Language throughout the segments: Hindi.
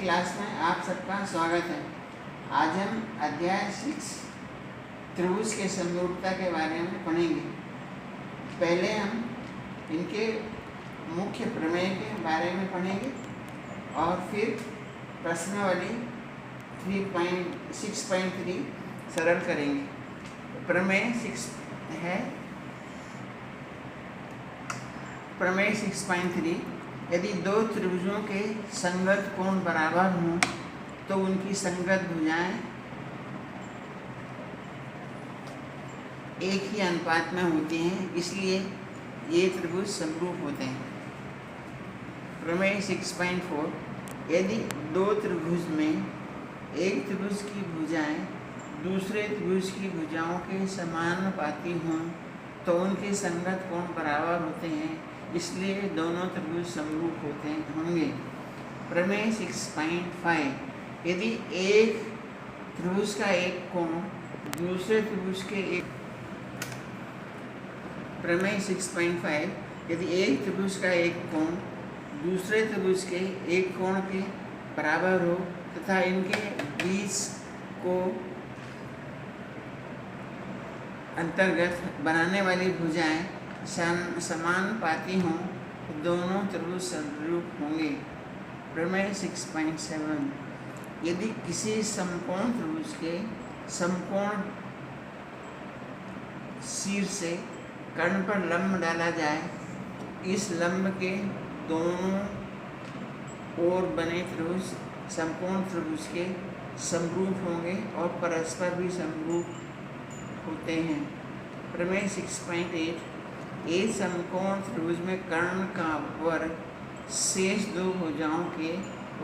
क्लास में आप सबका स्वागत है। आज हम अध्याय 6 त्रिभुज के समरूपता के बारे में पढ़ेंगे। पहले हम इनके मुख्य प्रमेय के बारे में पढ़ेंगे और फिर प्रश्नावली 6.3 सरल करेंगे। प्रमेय 6 है। प्रमेय 6.3 यदि दो त्रिभुजों के संगत कोण बराबर हों तो उनकी संगत भुजाएं एक ही अनुपात में होती हैं, इसलिए ये त्रिभुज समरूप होते हैं। प्रमेय 6.4 यदि दो त्रिभुज में एक त्रिभुज की भुजाएं दूसरे त्रिभुज की भुजाओं के समानुपाती हों तो उनके संगत कोण बराबर होते हैं, इसलिए दोनों त्रिभुज समरूप होंगे। प्रमेय 6.5 यदि एक त्रिभुज का एक कोण दूसरे त्रिभुज के एक प्रमेय 6.5 यदि एक त्रिभुज का एक कोण दूसरे त्रिभुज के एक कोण के बराबर हो तथा इनके बीच को अंतर्गत बनाने वाली भुजाएं समानुपाती हों तो दोनों त्रिभुज समरूप होंगे। प्रमेय 6.7 यदि किसी समकोण त्रिभुज के समकोण शीर्ष से कर्ण पर लंब डाला जाए, इस लंब के दोनों ओर बने त्रिभुज समकोण त्रिभुज के समरूप होंगे और परस्पर भी समरूप होते हैं। प्रमेय 6.8 एक समकोण त्रिभुज में कर्ण का वर्ग शेष दो भुजाओं के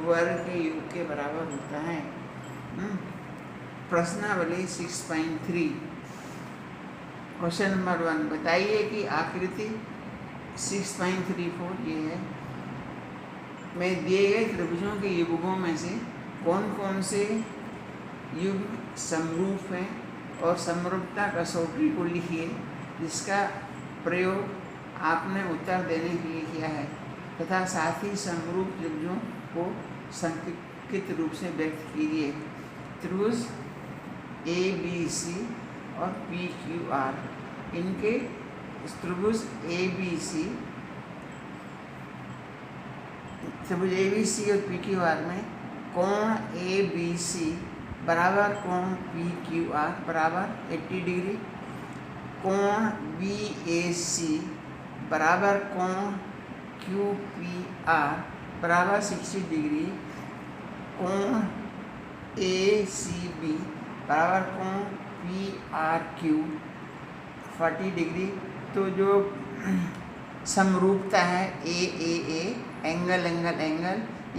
वर्ग के योग के बराबर होता है। प्रश्नावली 6.3 क्वेश्चन नंबर 1 बताइए कि आकृति 6.34 ये है में दिए गए त्रिभुजों के युग्मों में से कौन कौन से युग्म समरूप हैं और समरूपता कसौटी को लिखिए जिसका प्रयोग आपने उत्तर देने के लिए किया है तथा साथ ही समरूप त्रिभुजों को संकेतित रूप से व्यक्त कीजिए। त्रिभुज ABC और PQR इनके त्रिभुज ABC और PQR में कोण ABC बराबर कोण PQR बराबर 80 डिग्री, कोण BAC बराबर कोण QPR बराबर 60 डिग्री, कोण ACB बराबर कोण PRQ 40 डिग्री। तो जो समरूपता है AAA एंगल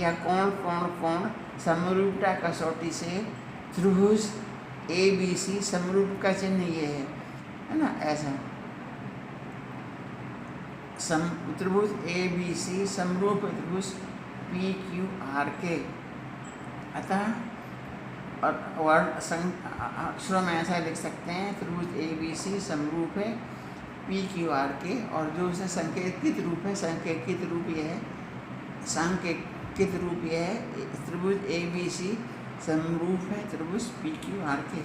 या कोण समरूपता कसौटी से त्रिभुज ABC समरूप का चिन्ह ये है ना, ऐसा त्रिभुज ABC समरूप त्रिभुज PQR के। अतः और अक्षरों में ऐसा लिख सकते हैं त्रिभुज ABC समरूप है PQR के, और जो उसे सांकेतिक रूप है त्रिभुज ABC समरूप है त्रिभुज PQR के।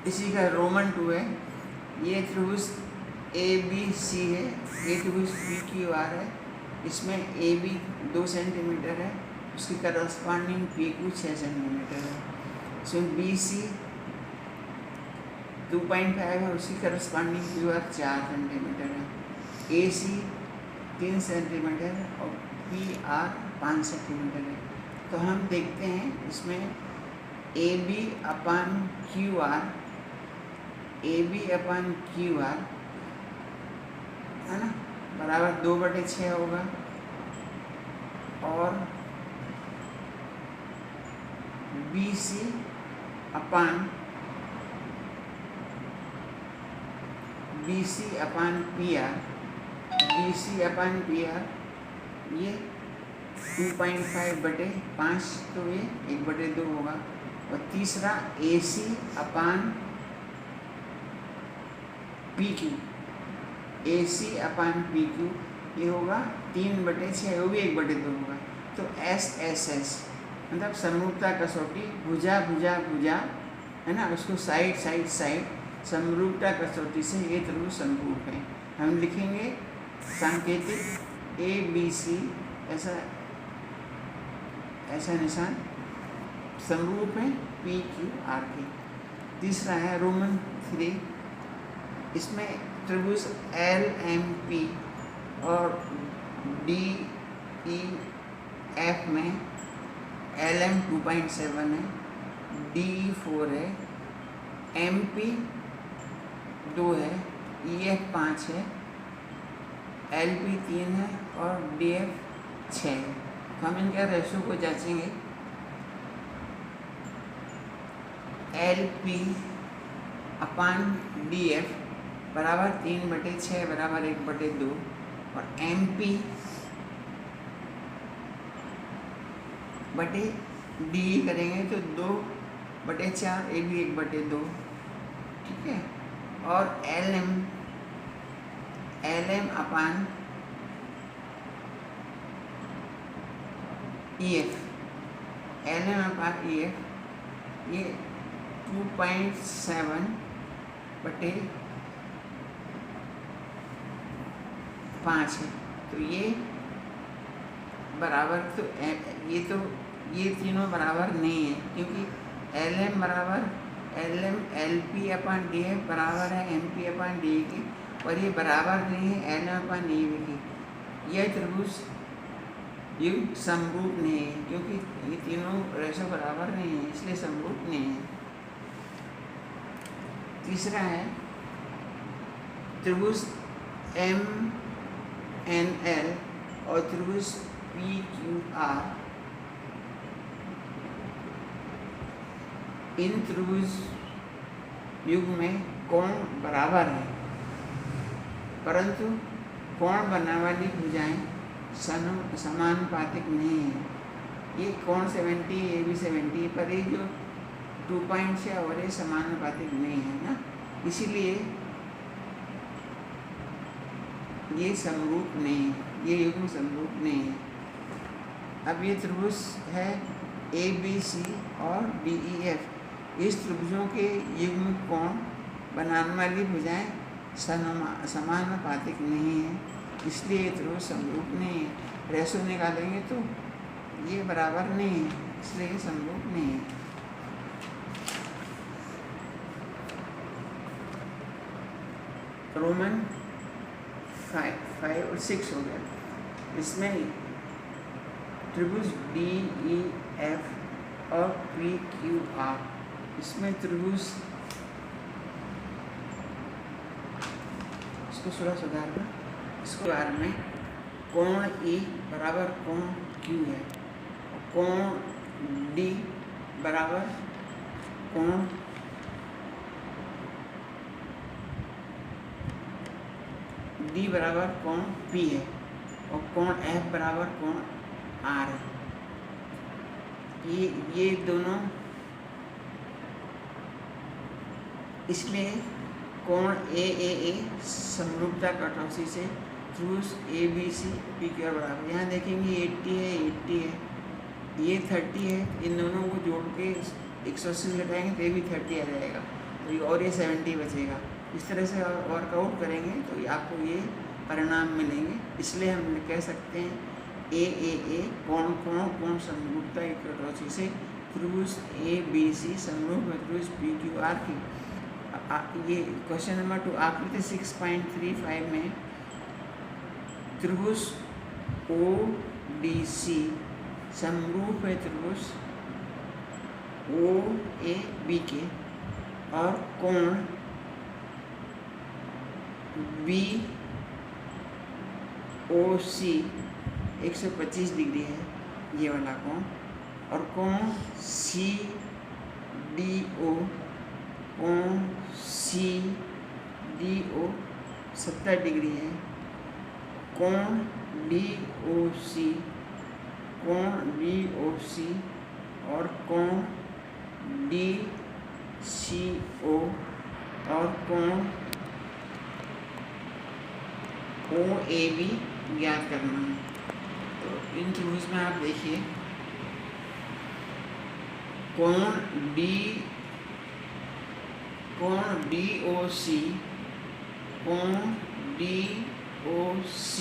इसी का रोमन 2 है। ये त्रिभुज ABC है, ये त्रिभुज PQR है। इसमें AB 2 सेंटीमीटर है, उसकी करस्पॉन्डिंग PQ 6 सेंटीमीटर है। इसमें BC 2.5 है, उसकी करस्पॉन्डिंग QR 4 सेंटीमीटर है। AC 3 सेंटीमीटर है और PR 5 सेंटीमीटर है। तो हम देखते हैं इसमें AB/QR है ना, बराबर 2/6 होगा, और BC/PR ये 2.5/5, तो ये 1/2 होगा। और तीसरा AC/PQ ये होगा 3/6, वो भी 1/2 होगा। तो SSS मतलब समरूपता कसौटी, भुजा भुजा भुजा है ना, उसको साइड साइड साइड समरूपता कसौटी से ये त्रिभुज समरूप है। हम लिखेंगे सांकेतिक ABC, ऐसा निशान समरूप है PQR के। तीसरा है रोमन 3, इसमें त्रिभुज LMP और DEF में LM 2.7 है, DE 4 है, MP 2 है, EF 5 है, LP 3 है और DF 6 है। हम इनका रेशो को जांचेंगे। LP अपान DF बराबर 3/6 बराबर 1/2 और MP बटे DE करेंगे तो 2/4, ये भी 1/2, ठीक है। और LM अपान EF, LM अपान EF ये 2.7/5 है। तो ये बराबर, तो ये तीनों बराबर नहीं है, क्योंकि LM बराबर LP अपान DF बराबर है MP अपान DE के, और ये बराबर नहीं है LM अपान EF की। यह त्रिभुज युग समरूप नहीं है, क्योंकि ये तीनों रेशो बराबर नहीं है, इसलिए समरूप नहीं है। तीसरा है त्रिभुज MNL और त्रिभुज PQR। इन त्रिभुज युग में कोण बराबर है, परंतु कोण बनाने वाली भुजाएं समानुपातिक नहीं है। ये कोण 70, ये भी 70, पर ये जो 2.6 और ये समानुपातिक नहीं है ना, इसीलिए ये समरूप नहीं है, ये युग्म समरूप नहीं है। अब ये त्रिभुज है ABC और DEF। इस त्रिभुजों के युग्म कोण बनाने वाली भुजाएं समानुपातिक नहीं है, इसलिए ये त्रिभुज समरूप नहीं है। रेशो निकालेंगे तो ये बराबर नहीं है, इसलिए ये समरूप नहीं है। रोमन 5 और 6 हो गया। इसमें त्रिभुज DEF और PQR, इसमें त्रिभुज, इसको थोड़ा सुधारना, इसको बारे में कोण E बराबर कोण Q है, कोण D बराबर कोण D बराबर कोण P है, और कोण F बराबर कोण R है। ये दोनों, इसलिए कोण AAA समरूपता कटौती से त्रिभुज ABC PQR बराबर, यहाँ देखेंगे 80 है, 80 है, ये 30 है, इन दोनों को जोड़ के 180 घटाएंगे तो ये भी 30 आ जाएगा, तो ये और ये 70 बचेगा। इस तरह से वर्कआउट करेंगे तो आपको ये परिणाम मिलेंगे। इसलिए हम कह सकते हैं AAA कोण समरूपता की कटौती से त्रिभुज ABC समरूप है त्रिभुज PQR की। ये क्वेश्चन नंबर 2 आकृति 6.35 में त्रिभुज ODC समरूप है त्रिभुज OAB के, और कोण BOC 125 डिग्री है, ये वाला कोण, और कोण CDO 70 डिग्री है, कोण DOC और कोण DCO और कोण OAB ज्ञात करना है। तो इन त्रिभुज में आप देखिए कोण DOC, कोण DOC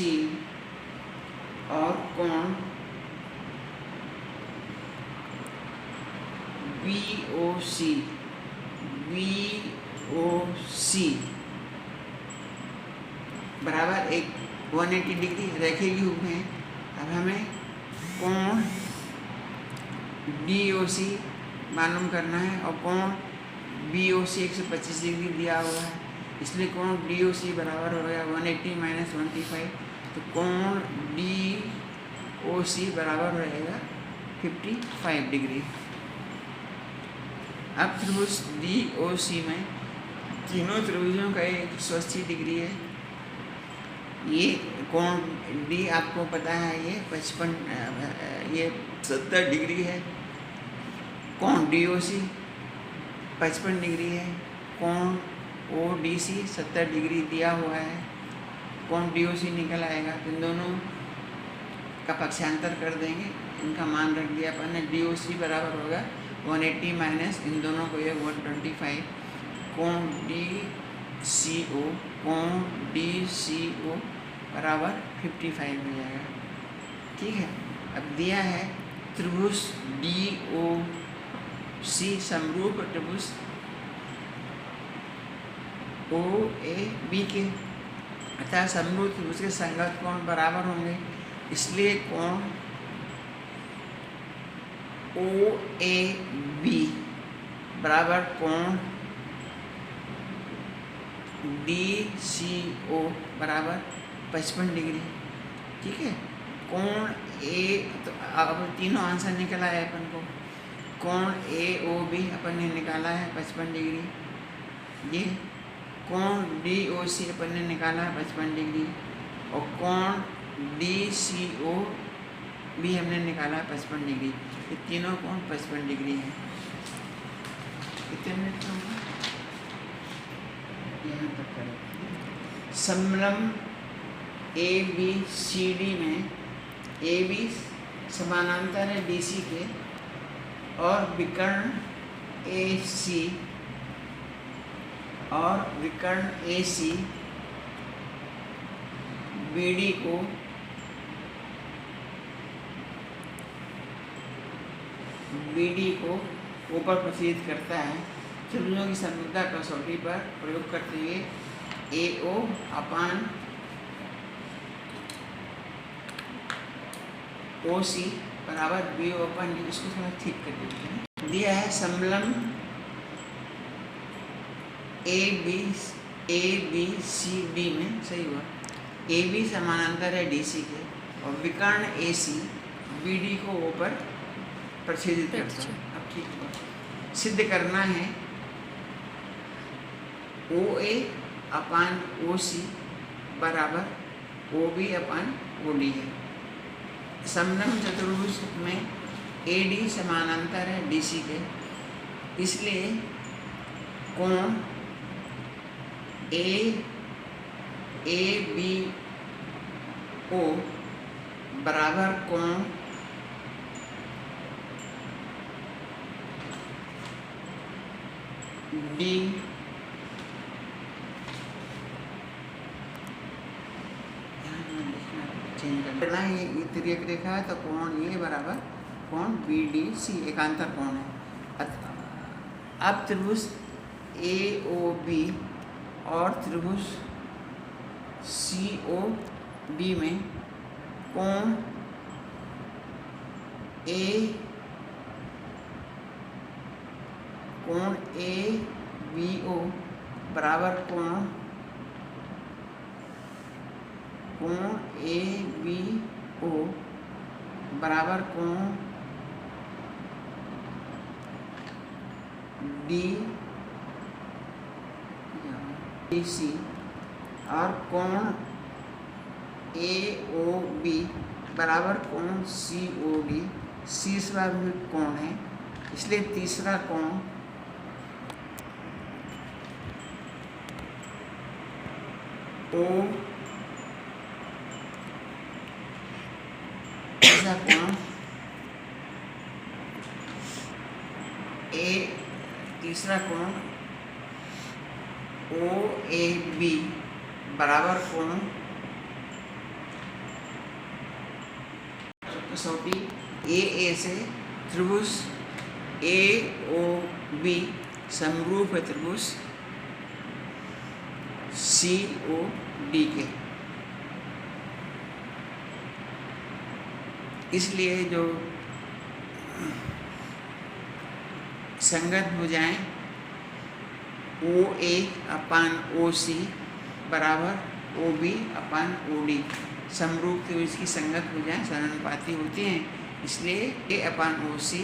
और कोण BOC बराबर एक 180 डिग्री रेखीय युग है। अब हमें कोण DOC मालूम करना है और कोण BOC 125 डिग्री दिया हुआ है, इसलिए कोण DOC बराबर हो गया 180 माइनस 25। तो कोण DOC बराबर रहेगा 55 डिग्री। अब त्रिभुज DOC में तीनों त्रिभुजों का 180 डिग्री है। ये कोण D आपको पता है ये 70 डिग्री है। कोण DOC 55 डिग्री है। कोण ODC 70 डिग्री दिया हुआ है। कोण DOC निकल आएगा, इन दोनों का पक्षांतर कर देंगे, इनका मान रख दिया अपन ने। DOC बराबर होगा 180 माइनस इन दोनों को ये 125। कोण DCO बराबर 55 हो जाएगा। ठीक है। अब दिया है त्रिभुज DOC समरूप त्रिभुज OAB के, अतः समरूप त्रिभुज के संगत कोण बराबर होंगे, इसलिए कोण OAB बराबर कोण DCO बराबर 55 डिग्री। ठीक है। कोण A, तो अब तीनों आंसर निकला है अपन को। कोण AOB अपन ने निकाला है 55 डिग्री। ये कोण DOC अपन ने निकाला है 55 डिग्री और कोण DCO भी हमने निकाला है 55 डिग्री। ये तीनों कोण 55 डिग्री है। कितने मिनट का होगा? यहाँ तक करें। समलंब ABCD में AB समानांतर है DC के और विकर्ण AC और विकर्ण AC BD को ऊपर प्रसारित करता है। त्रिभुजों की समरूपता कसौटी पर प्रयोग करते हुए AO अपान OC बराबर BO अपन D, इसको थोड़ा ठीक कर देते हैं। दिया है समलंब ABCD में, सही हुआ, AB समानांतर है DC के और विकर्ण AC BD को ऊपर प्रच्छेदित करता है। अब ठीक हुआ। सिद्ध करना है OA अपान OC बराबर OB अपान OD है। समलंब चतुर्भुज में AD समानांतर है DC के, इसलिए कोण ABO बराबर कोण D करना है। ये तिर्यक रेखा है तो कोण ये बराबर कोण BDC एकांतर कोण है। अब त्रिभुज AOB और त्रिभुज COD में कोण ABO बराबर कोण ABO बराबर कोण DC और कोण AOB बराबर कोण COD। तीसरा भी कोण है, इसलिए तीसरा कोण ऐसा कोण ए, तीसरा कोण ओ ए बी बराबर कोण कसौटी ए से त्रिभुज ए ओ बी समरूप है त्रिभुज सी ओ डी के। इसलिए जो संगत भुजाएं ओ ए अपान ओ सी बराबर ओ बी अपान ओ डी समरूप त्रिभुज की संगत भुजाएं समानुपाती होती हैं, इसलिए ए अपान ओ सी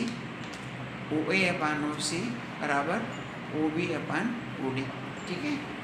ओ ए अपान ओ सी बराबर ओ बी अपान ओ डी। ठीक है।